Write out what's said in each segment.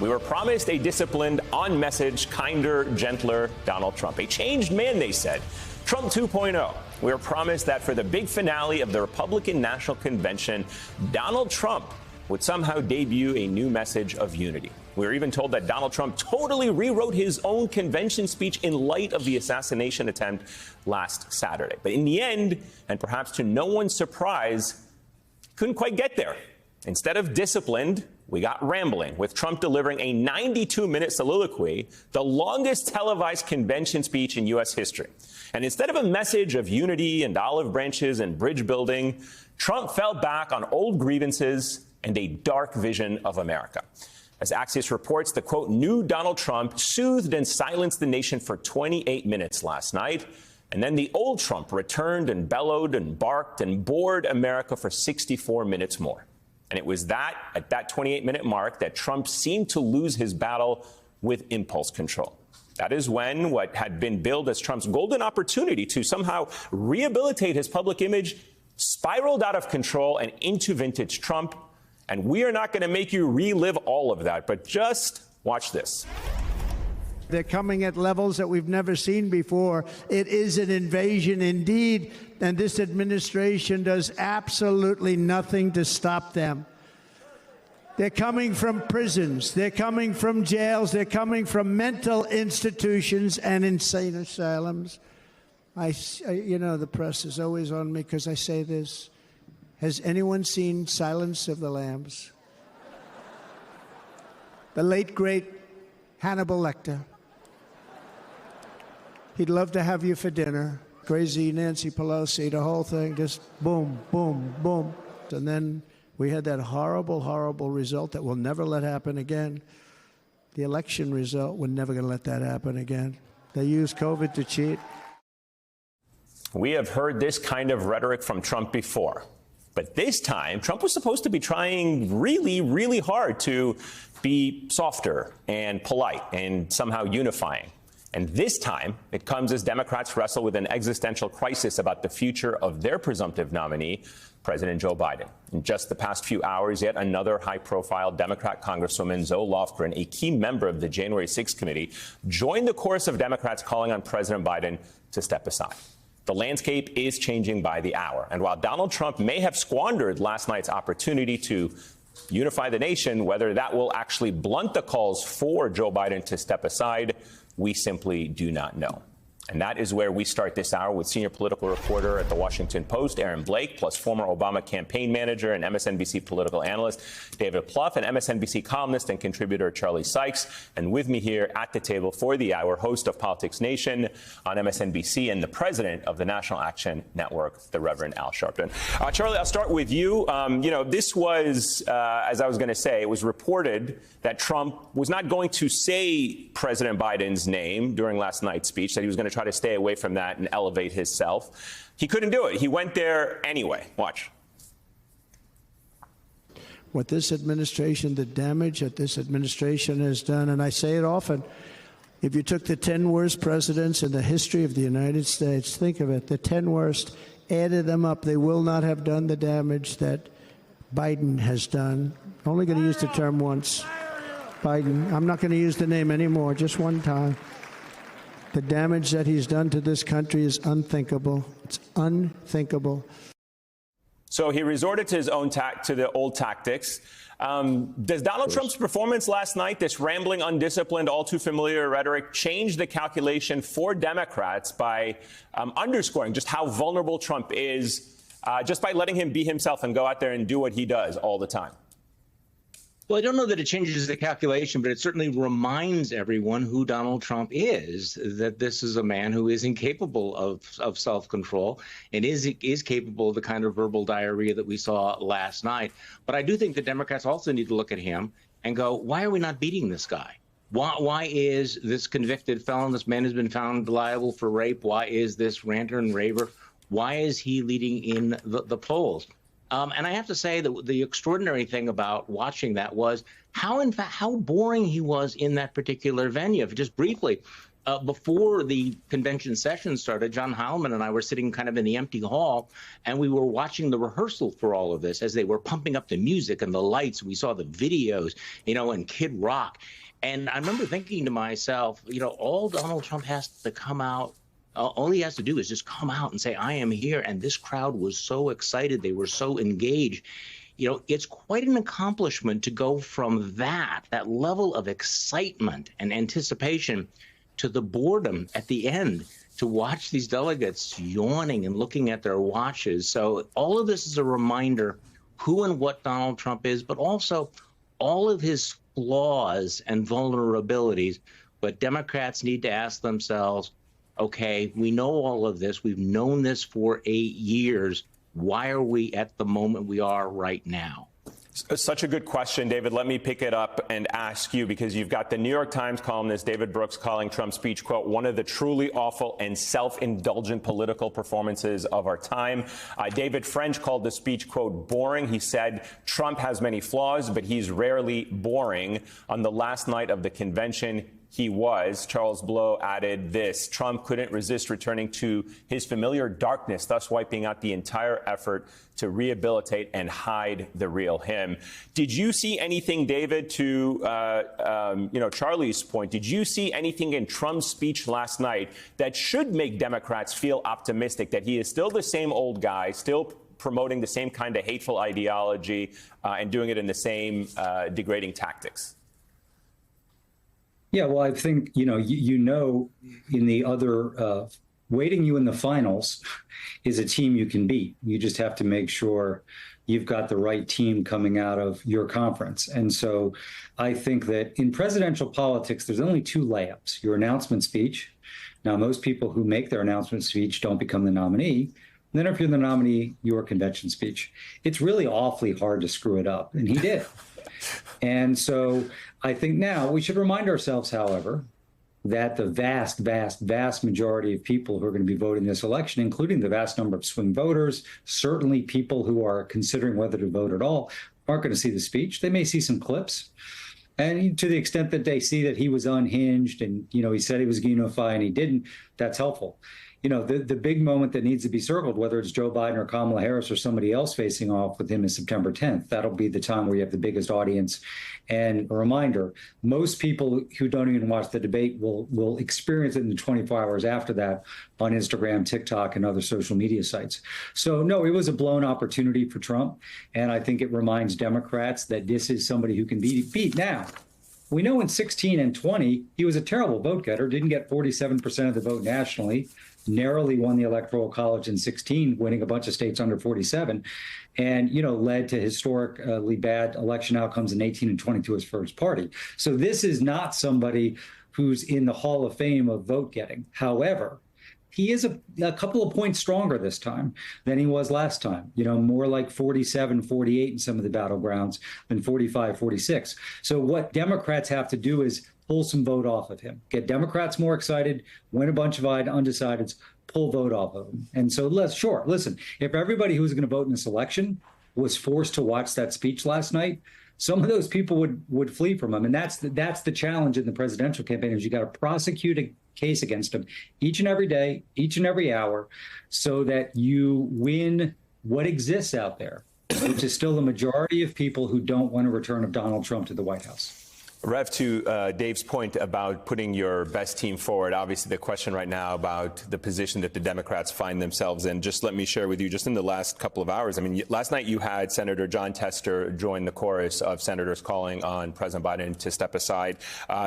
We were promised a disciplined, on-message, kinder, gentler Donald Trump. A changed man, they said. Trump 2.0. We were promised that for the big finale of the Republican National Convention, Donald Trump would somehow debut a new message of unity. We were even told that Donald Trump totally rewrote his own convention speech in light of the assassination attempt last Saturday. But in the end, and perhaps to no one's surprise, couldn't quite get there. Instead of disciplined, we got rambling, with Trump delivering a 92-minute soliloquy, the longest televised convention speech in U.S. history. And instead of a message of unity and olive branches and bridge building, Trump fell back on old grievances and a dark vision of America. As Axios reports, the, quote, new Donald Trump soothed and silenced the nation for 28 minutes last night. And then the old Trump returned and bellowed and barked and bored America for 64 minutes more. And it was that, at that 28-minute mark, that Trump seemed to lose his battle with impulse control. That is when what had been billed as Trump's golden opportunity to somehow rehabilitate his public image spiraled out of control and into vintage Trump. And we are not going to make you relive all of that, but just watch this. They're coming at levels that we've never seen before. It is an invasion indeed, and this administration does absolutely nothing to stop them. They're coming from prisons. They're coming from jails. They're coming from mental institutions and insane asylums. You know, the press is always on me because I say this. Has anyone seen Silence of the Lambs? The late, great Hannibal Lecter. He'd love to have you for dinner. Crazy Nancy Pelosi, the whole thing, just boom, boom, boom. And then we had that horrible, horrible result that we'll never let happen again. The election result, we're never going to let that happen again. They used COVID to cheat. We have heard this kind of rhetoric from Trump before. But this time, Trump was supposed to be trying really, really hard to be softer and polite and somehow unifying. And this time, it comes as Democrats wrestle with an existential crisis about the future of their presumptive nominee, President Joe Biden. In just the past few hours, yet another high-profile Democrat Congresswoman, Zoe Lofgren, a key member of the January 6th committee, joined the chorus of Democrats calling on President Biden to step aside. The landscape is changing by the hour. And while Donald Trump may have squandered last night's opportunity to unify the nation, whether that will actually blunt the calls for Joe Biden to step aside, we simply do not know. And that is where we start this hour with senior political reporter at The Washington Post, Aaron Blake, plus former Obama campaign manager and MSNBC political analyst David Plouffe, and MSNBC columnist and contributor Charlie Sykes. And with me here at the table for the hour, host of Politics Nation on MSNBC and the president of the National Action Network, the Reverend Al Sharpton. Charlie, I'll start with you. This was, as I was going to say, it was reported that Trump was not going to say President Biden's name during last night's speech, that he was going to try to stay away from that and elevate himself. He couldn't do it. He went there anyway. Watch. What this administration, the damage that this administration has done, and I say it often, if you took the 10 worst presidents in the history of the United States, think of it, the 10 worst, added them up, they will not have done the damage that Biden has done. I'm only going to use the term once. Biden. I'm not going to use the name anymore, just one time. The damage that he's done to this country is unthinkable. It's unthinkable. So he resorted to his own to the old tactics. Does Donald Trump's performance last night, this rambling, undisciplined, all too familiar rhetoric, change the calculation for Democrats by underscoring just how vulnerable Trump is, just by letting him be himself and go out there and do what he does all the time? Well, I don't know that it changes the calculation, but it certainly reminds everyone who Donald Trump is, that this is a man who is incapable of self-control and is capable of the kind of verbal diarrhea that we saw last night. But I do think the Democrats also need to look at him and go, why are we not beating this guy? Why is this convicted felon, this man has been found liable for rape, why is this ranter and raver, why is he leading in the polls? And I have to say that the extraordinary thing about watching that was how boring he was in that particular venue. Just briefly, before the convention session started, John Heilemann and I were sitting kind of in the empty hall, and we were watching the rehearsal for all of this as they were pumping up the music and the lights. We saw the videos, and Kid Rock. And I remember thinking to myself, all Donald Trump has to come out, all he has to do is just come out and say, I am here. And this crowd was so excited. They were so engaged. It's quite an accomplishment to go from that level of excitement and anticipation to the boredom at the end, to watch these delegates yawning and looking at their watches. So all of this is a reminder who and what Donald Trump is, but also all of his flaws and vulnerabilities. But Democrats need to ask themselves, okay, we know all of this. We've known this for 8 years. Why are we at the moment we are right now? Such a good question, David. Let me pick it up and ask you, because you've got the New York Times columnist David Brooks calling Trump's speech, quote, one of the truly awful and self-indulgent political performances of our time. David French called the speech, quote, boring. He said Trump has many flaws, but he's rarely boring. On the last night of the convention, he was. Charles Blow added this: Trump couldn't resist returning to his familiar darkness, thus wiping out the entire effort to rehabilitate and hide the real him. Did you see anything, David, to Charlie's point? Did you see anything in Trump's speech last night that should make Democrats feel optimistic that he is still the same old guy, still promoting the same kind of hateful ideology and doing it in the same degrading tactics? Yeah, well, I think, in the other waiting you in the finals is a team you can beat. You just have to make sure you've got the right team coming out of your conference. And so I think that in presidential politics, there's only two layups: your announcement speech. Now, most people who make their announcement speech don't become the nominee. And then if you're the nominee, your convention speech. It's really awfully hard to screw it up. And he did. And so I think now we should remind ourselves, however, that the vast, vast, vast majority of people who are going to be voting this election, including the vast number of swing voters, certainly people who are considering whether to vote at all, aren't going to see the speech. They may see some clips. And to the extent that they see that he was unhinged and, he said he was going to unify and he didn't, that's helpful. The big moment that needs to be circled, whether it's Joe Biden or Kamala Harris or somebody else facing off with him, is September 10th. That'll be the time where you have the biggest audience. And a reminder, most people who don't even watch the debate will experience it in the 24 hours after that on Instagram, TikTok, and other social media sites. So, no, it was a blown opportunity for Trump. And I think it reminds Democrats that this is somebody who can be beat. Now, we know in 16 and 20, he was a terrible vote getter, didn't get 47% of the vote nationally, narrowly won the Electoral College in 16, winning a bunch of states under 47, and, led to historically bad election outcomes in 18 and 22 as first party. So this is not somebody who's in the Hall of Fame of vote getting. However, he is a couple of points stronger this time than he was last time, more like 47, 48 in some of the battlegrounds than 45, 46. So what Democrats have to do is pull some vote off of him, get Democrats more excited, win a bunch of undecideds, pull vote off of him. And so listen, if everybody who was going to vote in this election was forced to watch that speech last night, some of those people would flee from him. And that's the challenge in the presidential campaign, is you got to prosecute a case against him each and every day, each and every hour, so that you win what exists out there, which is still the majority of people who don't want a return of Donald Trump to the White House. Rev, to Dave's point about putting your best team forward, obviously the question right now about the position that the Democrats find themselves in, just let me share with you, just in the last couple of hours. I mean, last night you had Senator Jon Tester join the chorus of senators calling on President Biden to step aside.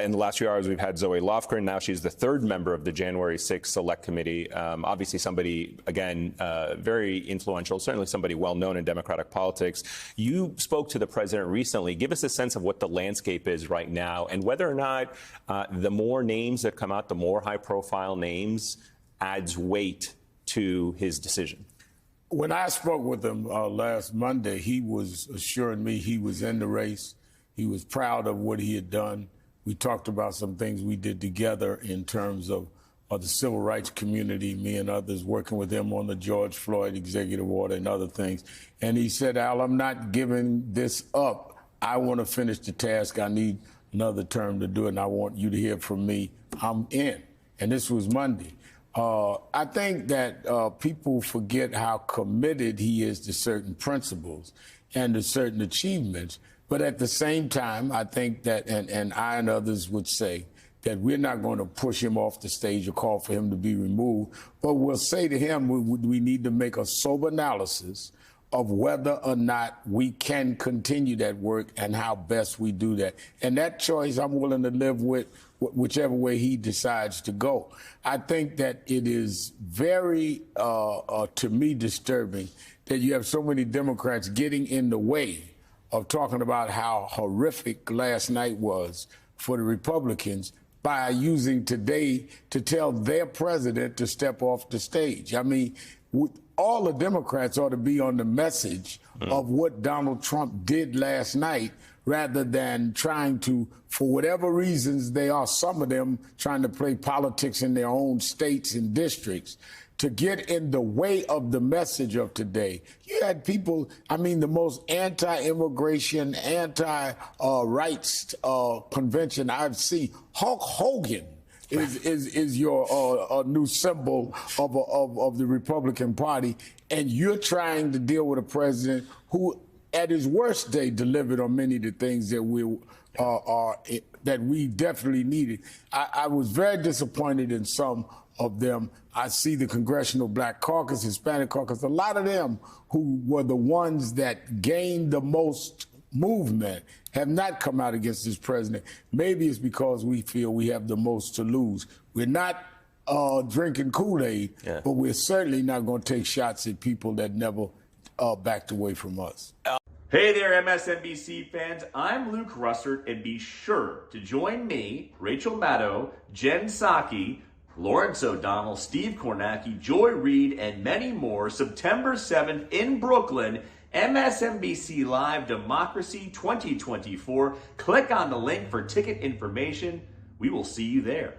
In the last few hours, we've had Zoe Lofgren. Now she's the third member of the January 6th Select Committee. Obviously somebody, again, very influential, certainly somebody well-known in Democratic politics. You spoke to the president recently. Give us a sense of what the landscape is right now, and whether or not the more names that come out, the more high-profile names, adds weight to his decision. When I spoke with him last Monday, he was assuring me he was in the race. He was proud of what he had done. We talked about some things we did together in terms of the civil rights community, me and others working with him on the George Floyd executive order and other things. And he said, Al, I'm not giving this up. I want to finish the task. I need another term to do it, and I want you to hear from me. I'm in. and this was Monday. I think that people forget how committed he is to certain principles and to certain achievements. But at the same time, I think that, and I and others would say, that we're not going to push him off the stage or call for him to be removed. But we'll say to him, we need to make a sober analysis of whether or not we can continue that work and how best we do that. And that choice I'm willing to live with whichever way he decides to go. I think that it is very, to me, disturbing that you have so many Democrats getting in the way of talking about how horrific last night was for the Republicans by using today to tell their president to step off the stage. I mean, all the Democrats ought to be on the message of what Donald Trump did last night rather than trying to, for whatever reasons they are, some of them trying to play politics in their own states and districts, to get in the way of the message of today. You had people, I mean, the most anti-immigration, anti-rights convention I've seen. Hulk Hogan is your new symbol of the Republican Party, and you're trying to deal with a president who, at his worst day, delivered on many of the things that we definitely needed. I was very disappointed in some of them. I see the Congressional Black Caucus, Hispanic Caucus, a lot of them who were the ones that gained the most movement have not come out against this president. Maybe it's because we feel we have the most to lose. We're not drinking Kool-Aid, but we're certainly not going to take shots at people that never backed away from us. Hey there, MSNBC fans. I'm Luke Russert, and be sure to join me, Rachel Maddow, Jen Psaki, Lawrence O'Donnell, Steve Kornacki, Joy Reid, and many more September 7th in Brooklyn, MSNBC Live Democracy 2024. Click on the link for ticket information. We will see you there.